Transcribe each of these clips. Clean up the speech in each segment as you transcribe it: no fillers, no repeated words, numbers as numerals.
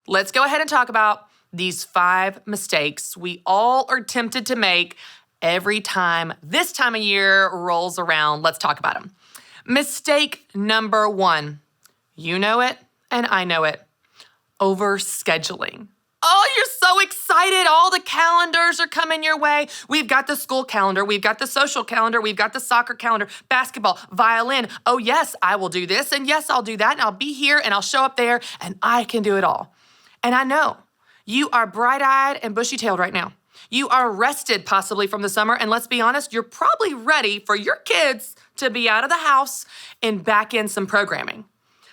let's go ahead and talk about these 5 mistakes we all are tempted to make every time this time of year rolls around. Let's talk about them. Mistake number 1, you know it and I know it, overscheduling. Oh, you're so excited. All the calendars are coming your way. We've got the school calendar. We've got the social calendar. We've got the soccer calendar, basketball, violin. Oh, yes, I will do this. And yes, I'll do that. And I'll be here and I'll show up there and I can do it all. And I know you are bright-eyed and bushy-tailed right now. You are rested possibly from the summer. And let's be honest, you're probably ready for your kids to be out of the house and back in some programming.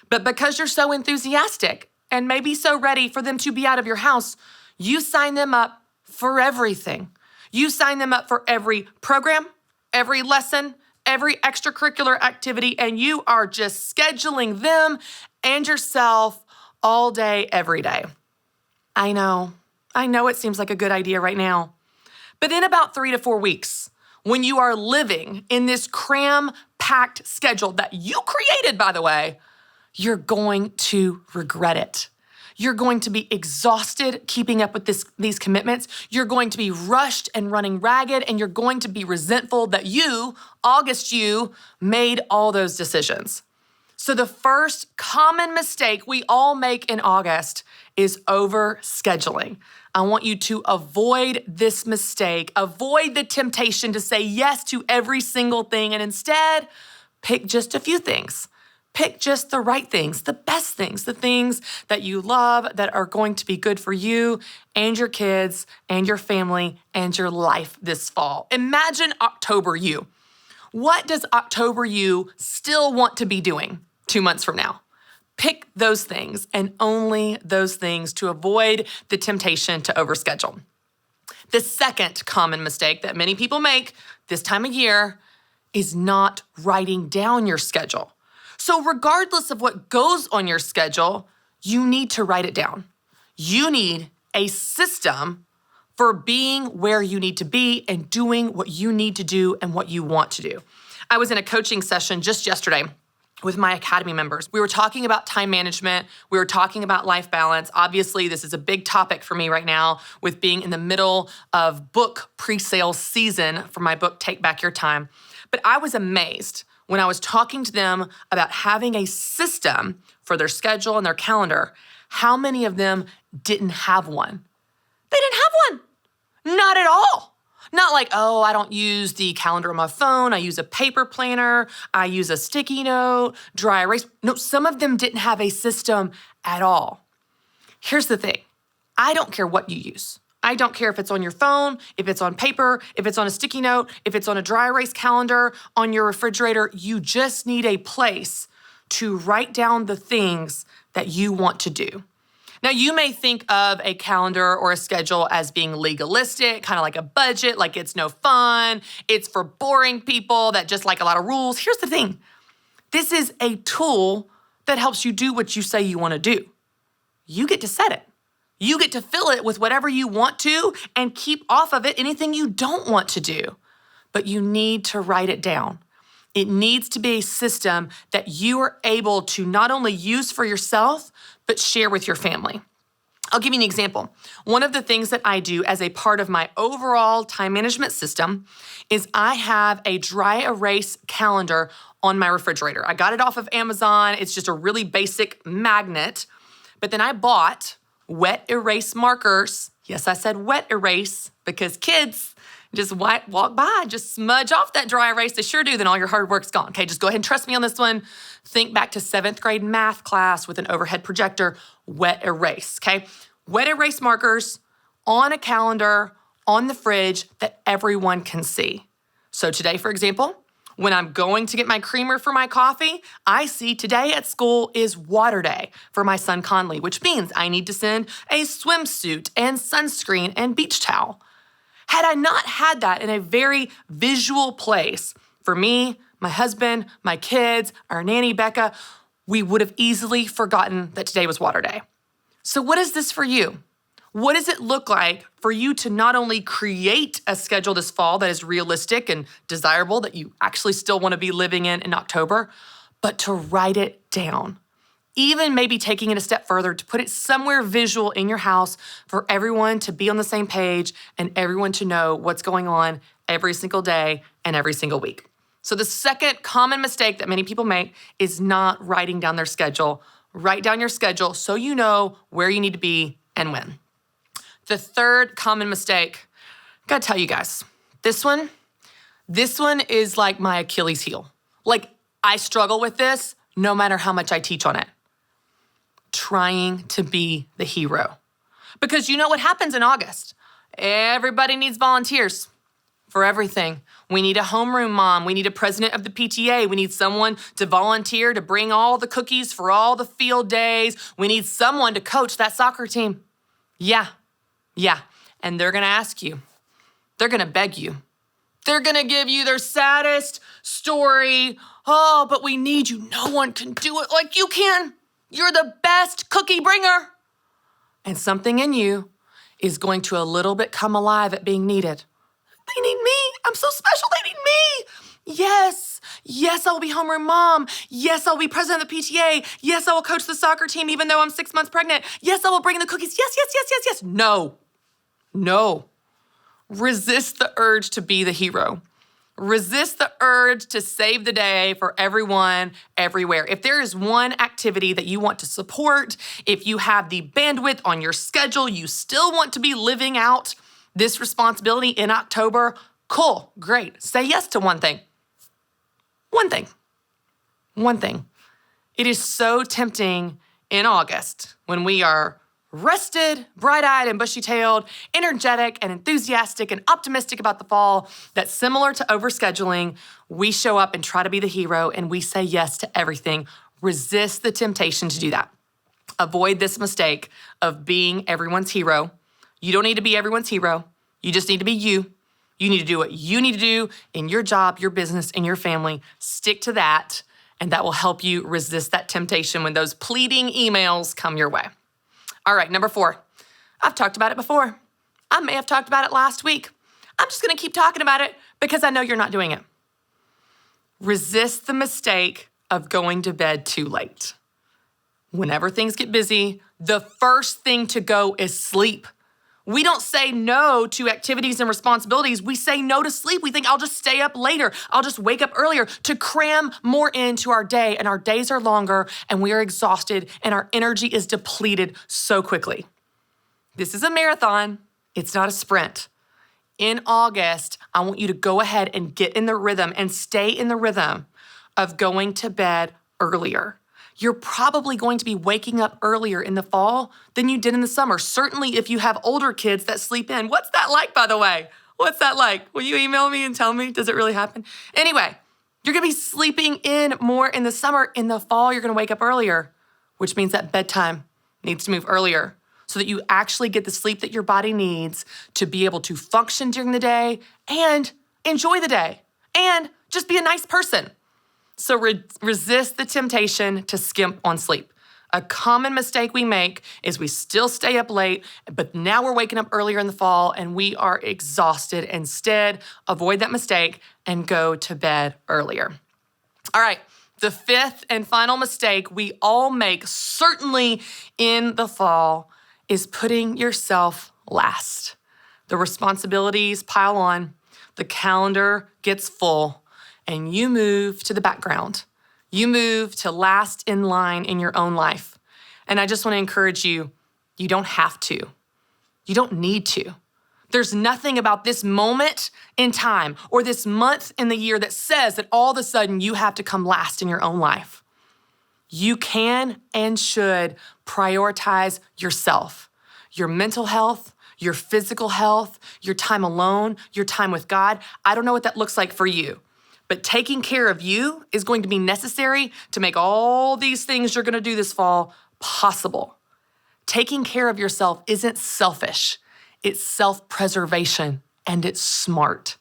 But because you're so enthusiastic and maybe so ready for them to be out of your house, you sign them up for everything. You sign them up for every program, every lesson, every extracurricular activity, and you are just scheduling them and yourself all day, every day. I know it seems like a good idea right now. But in about 3 to 4 weeks, when you are living in this cram-packed schedule that you created, by the way, you're going to regret it. You're going to be exhausted keeping up with these commitments. You're going to be rushed and running ragged, and you're going to be resentful that you, August you, made all those decisions. So the first common mistake we all make in August is overscheduling. I want you to avoid this mistake. Avoid the temptation to say yes to every single thing, and instead pick just a few things. Pick just the right things, the best things, the things that you love that are going to be good for you and your kids and your family and your life this fall. Imagine October you. What does October you still want to be doing 2 months from now? Pick those things and only those things to avoid the temptation to overschedule. The second common mistake that many people make this time of year is not writing down your schedule. So regardless of what goes on your schedule, you need to write it down. You need a system for being where you need to be and doing what you need to do and what you want to do. I was in a coaching session just yesterday with my Academy members. We were talking about time management. We were talking about life balance. Obviously, this is a big topic for me right now with being in the middle of book pre-sale season for my book, Take Back Your Time. But I was amazed when I was talking to them about having a system for their schedule and their calendar, how many of them didn't have one? They didn't have one. Not at all. Not like, oh, I don't use the calendar on my phone. I use a paper planner. I use a sticky note, dry erase. No, some of them didn't have a system at all. Here's the thing. I don't care what you use. I don't care if it's on your phone, if it's on paper, if it's on a sticky note, if it's on a dry erase calendar, on your refrigerator. You just need a place to write down the things that you want to do. Now, you may think of a calendar or a schedule as being legalistic, kind of like a budget, like it's no fun. It's for boring people that just like a lot of rules. Here's the thing. This is a tool that helps you do what you say you want to do. You get to set it. You get to fill it with whatever you want to and keep off of it anything you don't want to do. But you need to write it down. It needs to be a system that you are able to not only use for yourself, but share with your family. I'll give you an example. One of the things that I do as a part of my overall time management system is I have a dry erase calendar on my refrigerator. I got it off of Amazon. It's just a really basic magnet. But then I bought wet erase markers. Yes, I said wet erase because kids just walk by, just smudge off that dry erase. They sure do, then all your hard work's gone. Okay, just go ahead and trust me on this one. Think back to 7th grade math class with an overhead projector, wet erase, okay? Wet erase markers on a calendar, on the fridge that everyone can see. So today, for example, when I'm going to get my creamer for my coffee, I see today at school is water day for my son Conley, which means I need to send a swimsuit and sunscreen and beach towel. Had I not had that in a very visual place for me, my husband, my kids, our nanny Becca, we would have easily forgotten that today was water day. So what is this for you? What does it look like for you to not only create a schedule this fall that is realistic and desirable, that you actually still want to be living in October, but to write it down? even maybe taking it a step further to put it somewhere visual in your house for everyone to be on the same page and everyone to know what's going on every single day and every single week. So the second common mistake that many people make is not writing down their schedule. Write down your schedule so you know where you need to be and when. The third common mistake, I gotta tell you guys, this one is like my Achilles heel. Like, I struggle with this no matter how much I teach on it. Trying to be the hero. Because you know what happens in August? Everybody needs volunteers for everything. We need a homeroom mom. We need a president of the PTA. We need someone to volunteer to bring all the cookies for all the field days. We need someone to coach that soccer team. Yeah. And they're gonna ask you. They're gonna beg you. They're gonna give you their saddest story. Oh, but we need you. No one can do it like you can. You're the best cookie bringer. And something in you is going to a little bit come alive at being needed. They need me. I'm so special. They need me. Yes, I will be homeroom mom. Yes, I will be president of the PTA. Yes, I will coach the soccer team even though I'm 6 months pregnant. Yes, I will bring the cookies. Yes. No. Resist the urge to be the hero. Resist the urge to save the day for everyone, everywhere. If there is one activity that you want to support, if you have the bandwidth on your schedule, you still want to be living out this responsibility in October, cool, great. Say yes to one thing. One thing. It is so tempting in August when we are rested, bright-eyed and bushy-tailed, energetic and enthusiastic and optimistic about the fall, that similar to overscheduling, we show up and try to be the hero and we say yes to everything. Resist the temptation to do that. Avoid this mistake of being everyone's hero. You don't need to be everyone's hero. You just need to be you. You need to do what you need to do in your job, your business, and your family. Stick to that, and that will help you resist that temptation when those pleading emails come your way. All right, number 4. I've talked about it before. I may have talked about it last week. I'm just gonna keep talking about it because I know you're not doing it. Resist the mistake of going to bed too late. Whenever things get busy, the first thing to go is sleep. We don't say no to activities and responsibilities. We say no to sleep. We think, I'll just stay up later. I'll just wake up earlier to cram more into our day. And our days are longer and we are exhausted and our energy is depleted so quickly. This is a marathon. It's not a sprint. In August, I want you to go ahead and get in the rhythm and stay in the rhythm of going to bed earlier. You're probably going to be waking up earlier in the fall than you did in the summer. Certainly if you have older kids that sleep in. What's that like, by the way? What's that like? Will you email me and tell me? Does it really happen? Anyway, you're gonna be sleeping in more in the summer. In the fall, you're gonna wake up earlier, which means that bedtime needs to move earlier so that you actually get the sleep that your body needs to be able to function during the day and enjoy the day and just be a nice person. So resist the temptation to skimp on sleep. A common mistake we make is we still stay up late, but now we're waking up earlier in the fall and we are exhausted. Instead, avoid that mistake and go to bed earlier. All right, the 5th and final mistake we all make, certainly in the fall, is putting yourself last. The responsibilities pile on, the calendar gets full, and you move to the background. You move to last in line in your own life. And I just want to encourage you, you don't have to. You don't need to. There's nothing about this moment in time or this month in the year that says that all of a sudden you have to come last in your own life. You can and should prioritize yourself, your mental health, your physical health, your time alone, your time with God. I don't know what that looks like for you. But taking care of you is going to be necessary to make all these things you're gonna do this fall possible. Taking care of yourself isn't selfish, it's self-preservation and it's smart.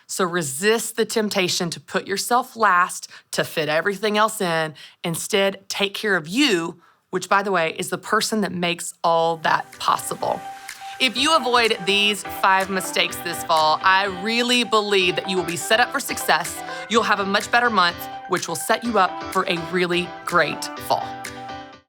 So resist the temptation to put yourself last to fit everything else in. Instead, take care of you, which by the way, is the person that makes all that possible. If you avoid these 5 mistakes this fall, I really believe that you will be set up for success. You'll have a much better month, which will set you up for a really great fall.